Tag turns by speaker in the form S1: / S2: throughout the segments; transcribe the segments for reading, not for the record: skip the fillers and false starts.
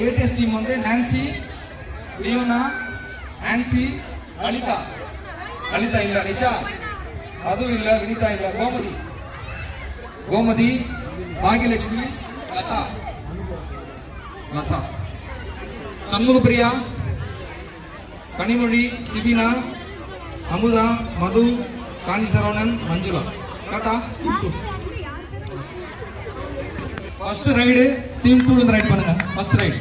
S1: ATS team வந்து Nancy, Leona, ஆன்சி, Lalitha இல்ல, நிஷா, மது இல்ல, வினிதா இல்ல, கோமதி, பாகியலட்சுமி, லதா, சண்முகப்பிரியா, கனிமொழி, சிபினா, அமுதா, மது, காணி சரவணன், மஞ்சுளா. கரெக்டா? ஃபர்ஸ்ட் ரைடு டீம் 2 ல இருந்து ரைட் பண்ணுங்க. ஃபர்ஸ்ட் ரைடு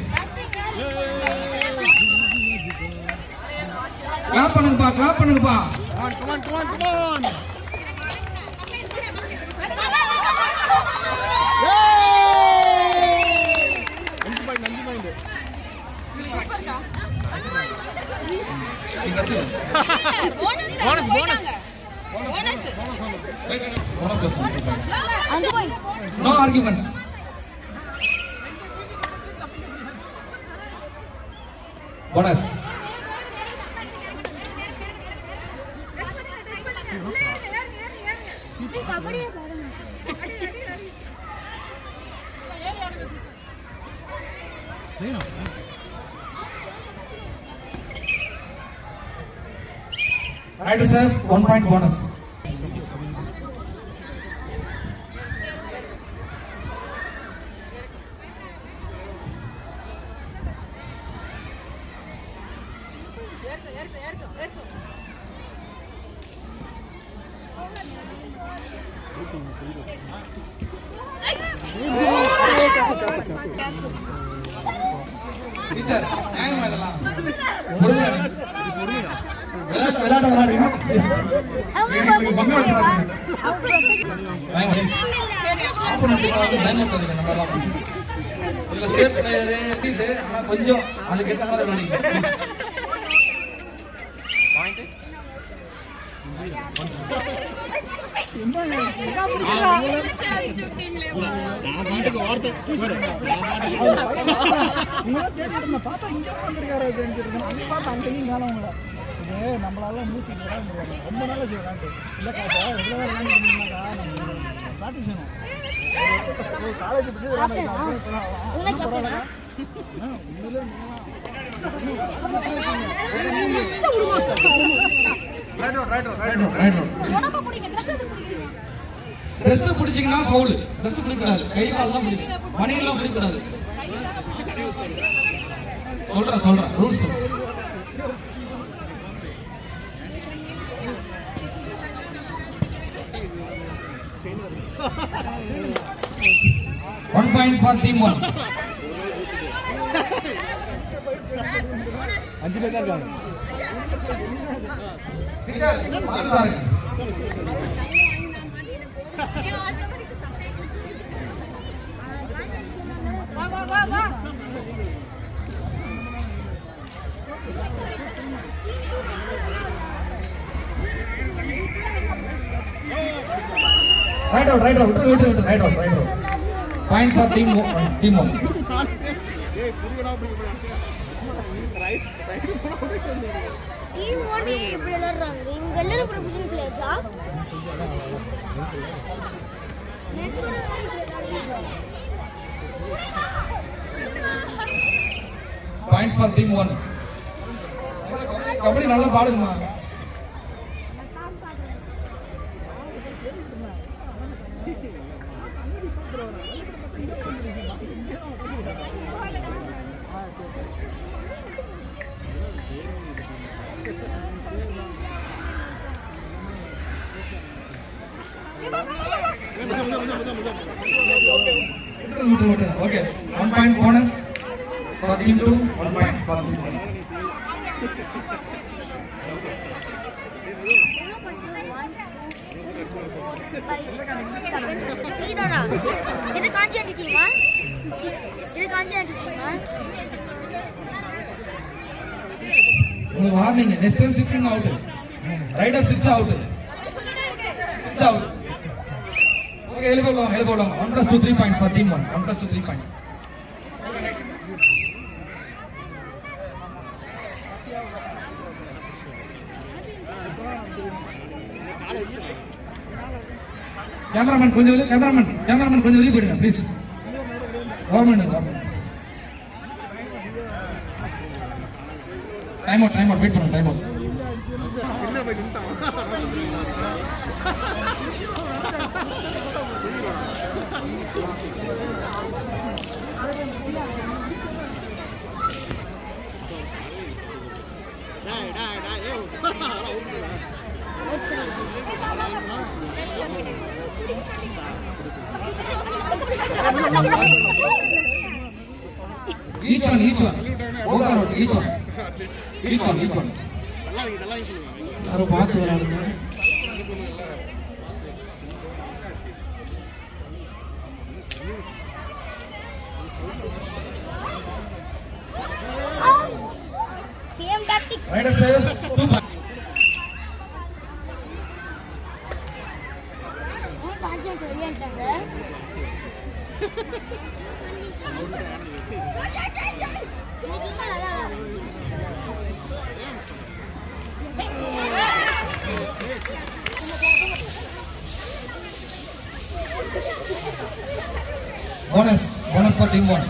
S1: கிளாப் பண்ணுங்கப்பா. Come on. Bonus. No arguments. Bonus. Right to serve, 1 point bonus. Teacher நியாயமா இதெல்லாம் விளையாடுங்க பங்கு வச்சுறாதீங்க. இதுல ஸ்டேட் பிளேயரு இது ஆனா கொஞ்சம் அதுக்கு ஏற்ற மாதிரி விளையாடுங்க.
S2: நம்மளால மூச்சு ரொம்ப நாளா செய்யலாம் இல்லக்கா பிராக்டிஸ் செய்யணும். காலேஜ்
S1: ட்ரெஸ் பிடிச்சிங்கன்னா ஃபவுல். ட்ரெஸ் பிடிக்கூடாது, கை கால் தான் பிடிக்கும், மணியெல்லாம் பிடிக்கூடாது. சொல்றேன் rules. One point for team 1.
S2: 5 பேர் தான் இருக்காங்க.
S3: வா.
S1: Right out. Right out. Point for team 1.
S2: Team 1
S3: இப்படி விளையாடுறாங்க. இவங்க எல்லாரும் ப்ரொஃபஷனல் பிளேயர்ஸா?
S1: Point for team 1. கபடி நல்லா பாடுங்கம்மா. Okay, 1 point bonus for team 2, 1 point for team 1.
S3: இது காஞ்சி அடிக்கீங்களா?
S1: உங்களுக்கு warning, next time 6 out. Raider 6 out. 6 out. Okay, elbow long. 1 + 2 3 point for team 1. 1 + 2 3 point. Cameraman கொஞ்சம் வெளிய போயிடுங்க ப்ளீஸ். கவர்மெண்ட் டைம் அவுட் வெயிட் பண்ணுங்க time out. Each one. Both are out. Each one.
S2: யாரோ பார்த்து விளையாடுங்க.
S3: Same tactic.
S1: Rider safe. 2 point. Bonus for team 1.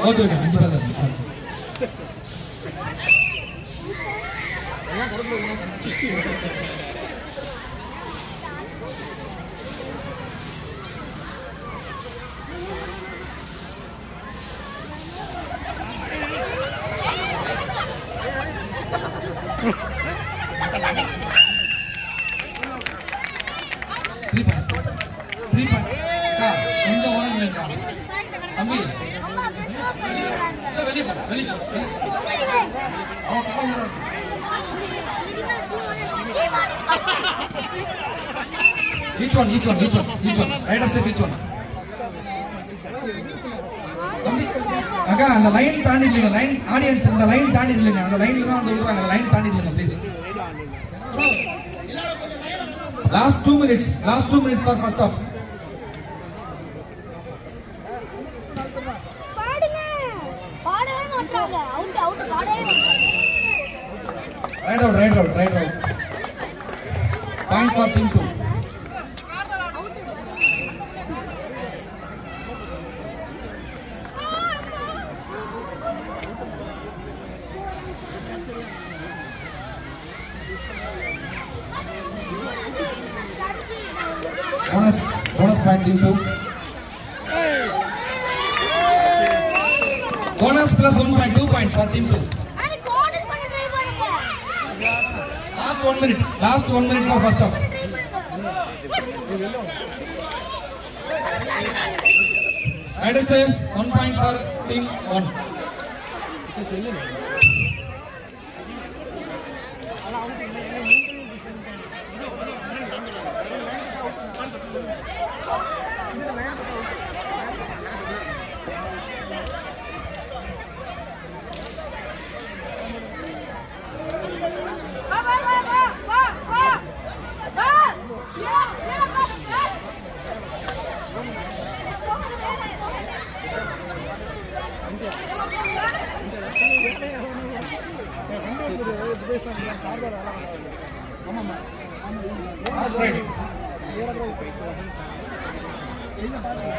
S1: Okay, 5 பேர். Three point. கொஞ்சம் ஓரமா நில்லுங்க. தம்பி. வெளிய. அவன் கால் வராது. Each one. Rider safe each one. தம்பி. அக்கா அந்த லைன் தாண்டி இல்லங்க. லைன் ஆடியன்ஸ் அந்த லைன் தாண்டி இல்லங்க. அந்த லைன்ல தான் வந்து விடுறாங்க. லைன் தாண்டி இல்லங்க please. Last 2 minutes for first half.
S3: பாடவே மாட்டாங்க. அவுட் பாடவே மாட்டாங்க.
S1: Right out. Point for team 2. Bonus point team 2. Bonus plus 1 point, 2 point for team 2. Last 1 minute for first half. Rider safe, 1 point for team 1. Last right.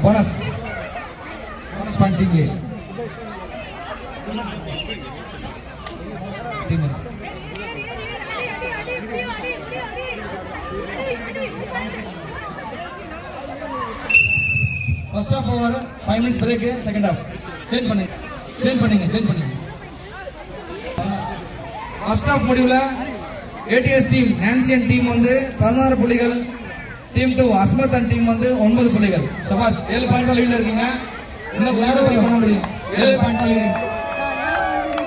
S1: Bonus point team A. Team A. First half over, 5 minutes break, second half. Change பண்ணுங்க. First half முடிவுல ATS team நான்சியன் team வந்து 16 புள்ளிகள், team 2 Asmat and team வந்து 9 புள்ளிகள். சபாஷ், 7 point லீட்ல இருக்கீங்க. இன்னும் விளையாட பண்ண முடியும். 7 பாயிண்ட் லீட்.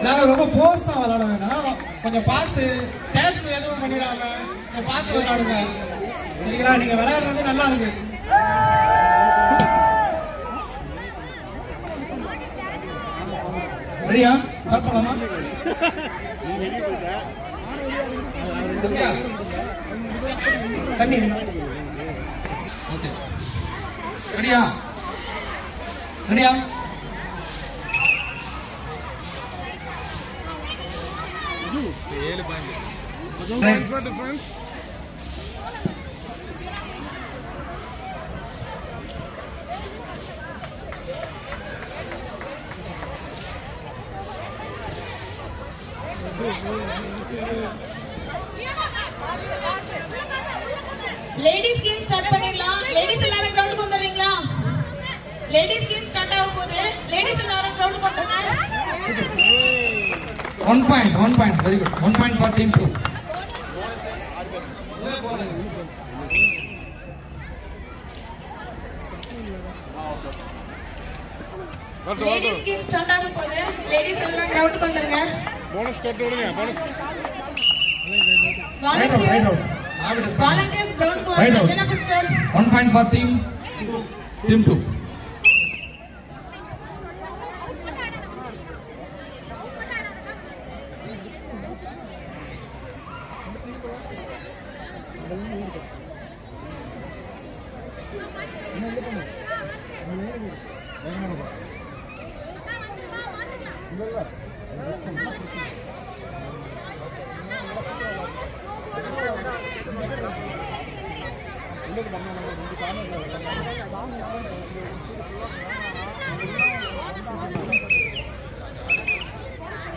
S2: நாங்க ரொம்ப ஃபோர்ஸா விளையாட வேண்டாம். கொஞ்சம் பார்த்து டேஸ் எதுவும் பண்ணிராம கொஞ்சம் பார்த்து விளையாடுங்க. சரிங்களா? நீங்க விளையாடுறது நல்லா இருக்கு.
S1: ரெடியா? ஸ்டார்ட் பண்ணலாமா? ஓகே
S2: தண்ணி
S1: ஓகே ரெடியா ரெடியா
S4: லேடிஸ் கேம் ஸ்டார்ட் பண்ணிடலாம். லேடிஸ் எல்லாரும் கிரவுண்டுக்கு வந்துடுறீங்களா? லேடிஸ் கேம் ஸ்டார்ட் ஆக போகுது. லேடிஸ் எல்லாரும் கிரவுண்டுக்கு வந்துருங்க.
S1: 1 point very good 1 point for team 2
S4: ladies game start ஆக போகுது. லேடிஸ் எல்லாம் கிரவுண்டுக்கு வந்துருங்க.
S5: போனஸ் கட் விடுங்க போனஸ்
S4: வாலண்டியர்ஸ் கிரவுண்டுக்கு வந்துருங்க என்ன சிஸ்டர்.
S1: 1 point for team 2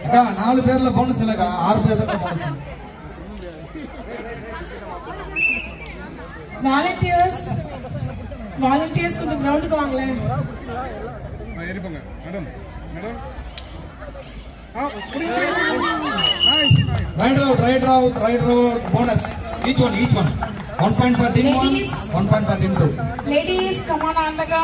S1: அக்கா 4 பேர்ல போனஸ் இல்லக்கா 6 பேர் தான் போனஸ்.
S4: வாலண்டியர்ஸ் கொஞ்சம் கிரவுண்டுக்கு வாங்களேன்.
S5: ஏறிப்போங்க madam madam
S1: Right route bonus each one 1 point for team 1 1 point for team 2.
S4: Ladies come on andaka.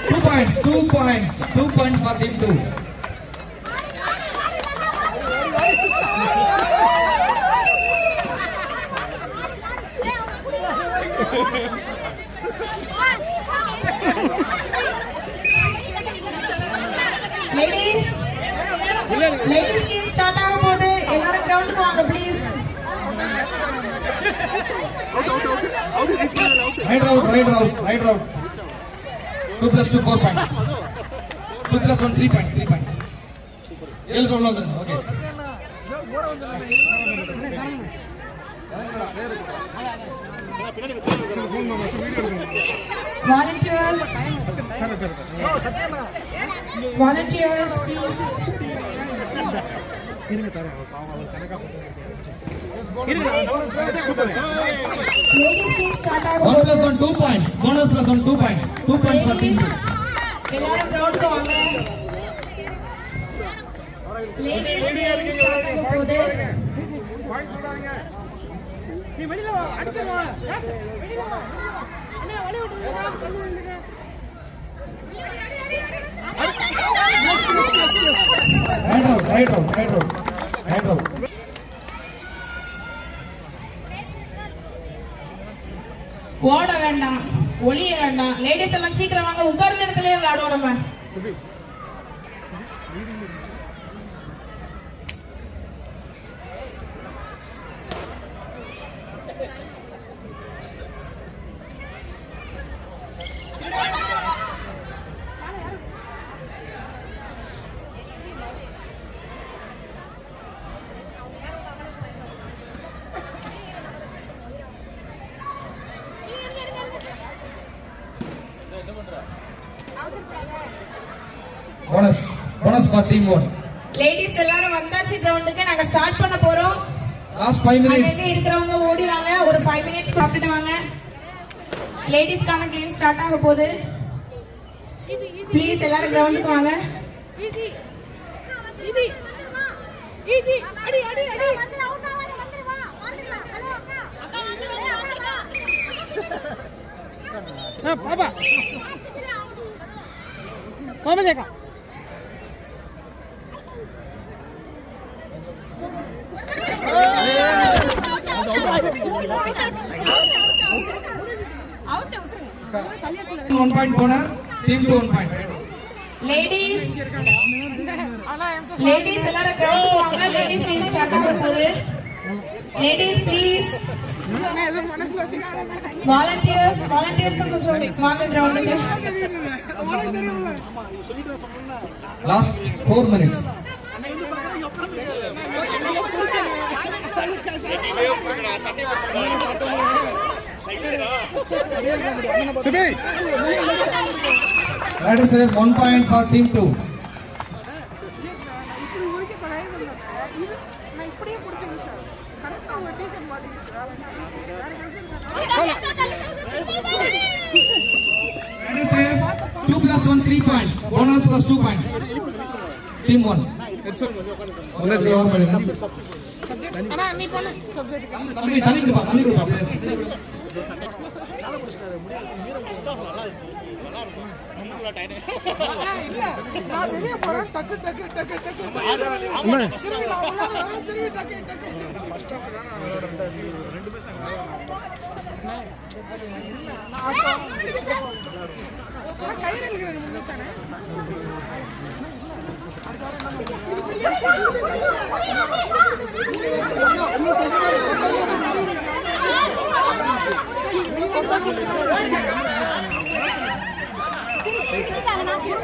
S1: Two points for team 2.
S4: Ladies game start ஆக போகுது. எல்லாரும் கிரவுண்டுக்கு வாங்க please.
S1: Right route 2 plus 2 4 points 2 plus 1 3 points 7 கோல் வந்துருங்க. Okay
S4: Volunteers please. Ladies game start ஆக
S1: 1 plus 1 2 points bonus plus 1 2 points 2 points for team 2.
S4: எல்லாரும் கிரவுண்டுக்கு வாங்க. Ladies game start ஆக போகுது.
S2: பாயிண்ட் சொல்லாதீங்க. நீ வெளியில வா அடிச்சிடுவா. வெளியில வா. அண்ணே வலி விட்டுருங்க. கல்லு விழுங்க.
S1: Right route
S4: ஓட வேண்டாம், ஒளிய வேண்டாம். லேடிஸ் எல்லாம் சீக்கிரம் வாங்க. உட்கார்ந்த இடத்துலயே விளையாடுவோம் நம்ம.
S1: bonus for team 1.
S4: லேடிஸ் எல்லாரும் வந்தாச்சு கிரவுண்டுக்கு. நாங்க ஸ்டார்ட் பண்ண போறோம்.
S1: Last 5 minutes.
S4: அங்க இருக்கிறவங்க ஓடி வாங்க. ஒரு 5 minutes சாப்பிட்டுட்டு வாங்க. லேடிஸ்க்கான கேம் ஸ்டார்ட் ஆக போகுது. ப்ளீஸ் எல்லாரும் கிரவுண்டுக்கு வாங்க.
S3: அடி வந்து அவுட் ஆவாத வந்துருவா ஹலோ அக்கா
S2: பாபா பாபா देखा
S1: 1 point bonus. Team 2 1 point.
S4: Ladies எல்லாரும் கிரவுண்டுக்கு வாங்க. லேடிஸ் கேம் ஸ்டார்ட் ஆக போகுது. Ladies please. வாலண்டியர்ஸ் கொஞ்சம் வாங்க கிரவுண்டுக்கு.
S1: Last 4 minutes. That is 1 point for team 2. That is 2 plus 1 3 points. Bonus plus 2 points. Team 1. Let's go. தண்ணி கொடுப்பா please.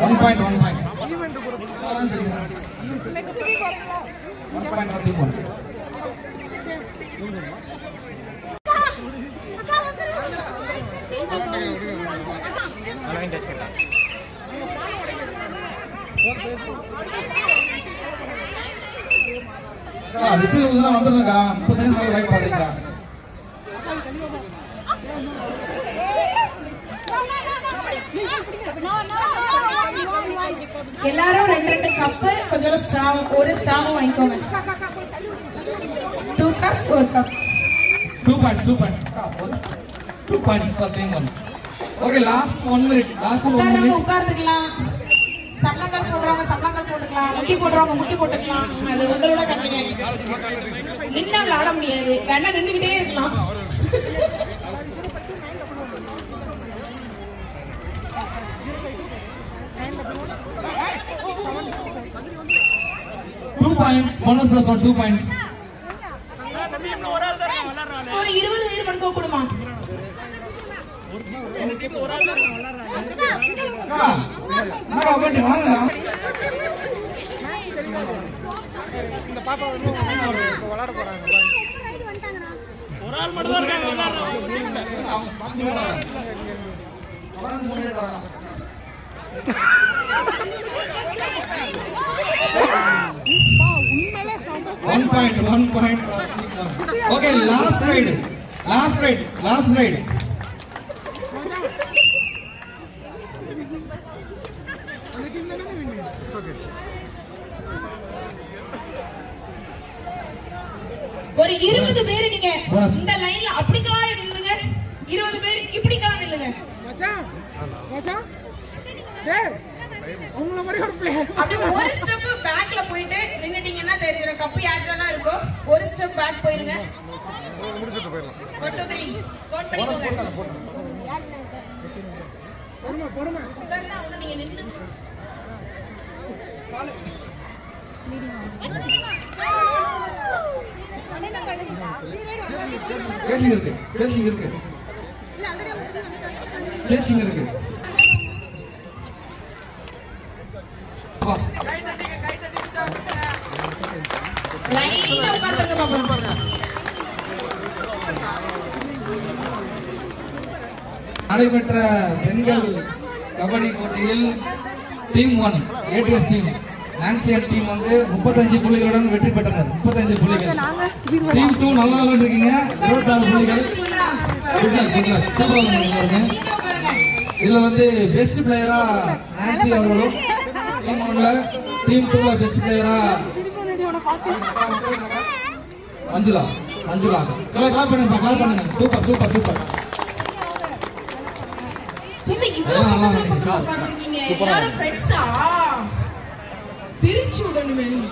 S1: One point. 1 point for team 1. Whistle ஊதுனா வந்துருங்கக்கா. 30 செகண்ட் மேல லைட் பாடுறீங்களா?
S4: எல்லாரும் 2 கப் கொஞ்சம் ஸ்ட்ராங் ஒரு ஸ்ட்ராங் வாங்கிக்கோங்க. 2 cups 4 cup.
S1: 2 points. 2 points for team 1. Okay, last 1 minute.
S4: உட்கார்ந்துக்கலாம். சம்பளங்கள் போடுறவங்க சம்பளங்கள் போட்டுக்கலாம். முட்டி போடுறவங்க முட்டி போட்டுக்கலாம். அது உங்களோட கன்வீனியன்ட். நின்னா விளையாட முடியாது. கண்ணா நின்னுக்கிட்டே இருக்கலாம்.
S1: points. Bonus plus 2 points.
S4: ஒரு 20 பேர் மட்டும் கொடுமா.
S2: இந்த பாப்பா வந்து விளையாட போறாங்க. ஒரு ஆள் மட்டும் தான் இருக்காங்க.
S1: One point. Okay, last ride.
S4: ஒரு 20 பேர் நீங்க இந்த லைன்ல அப்படிக்கா நில்லுங்க. 20 பேர் இப்படிக்கா நில்லுங்க. மச்சான் டேய் உங்கள மாதிரி ஒரு பிளேயர் அப்படியே ஒரு ஸ்டெப் பேக்ல போயிட்டு நின்னுட்டீங்கன்னா தெரிஞ்சிரும் கப் யார்ட்டனா இருக்கோ. ஒரு ஸ்டெப் பேக் போயிருங்க.
S5: முடிச்சிட்டு போயிரலாம்.
S4: 1 2 3 கவுண்ட் பண்ணிக்கோங்க. பொறுமை உட்கார்ந்தா ஒண்ணு நீங்க நின்னு
S1: சேசிங் இருக்கு.
S4: லைன்ல உட்கார்ந்துங்க பாப்போம்.
S1: நடைபெற்ற பெண்கள் கபடி போட்டியில் டீம் 1 ATS டீம் நான்சியன் டீம் வந்து 35 புள்ளிகளுடன் வெற்றி பெற்றனர். 35 புள்ளிகள். டீம் 2 நல்லா விளையாண்டுருக்கீங்க. 26 புள்ளிகள். இதுல வந்து பெஸ்ட் பிளேயரா நான்சி அவர்களும், டீம் 1ல டீம் 2ல பெஸ்ட் பிளேயரா மஞ்சுளா. கிளாப் பண்ணுங்க. சூப்பர்.
S4: எல்லாரும் ஃப்ரெண்ட்ஸா பிரிச்சு விடணுமே.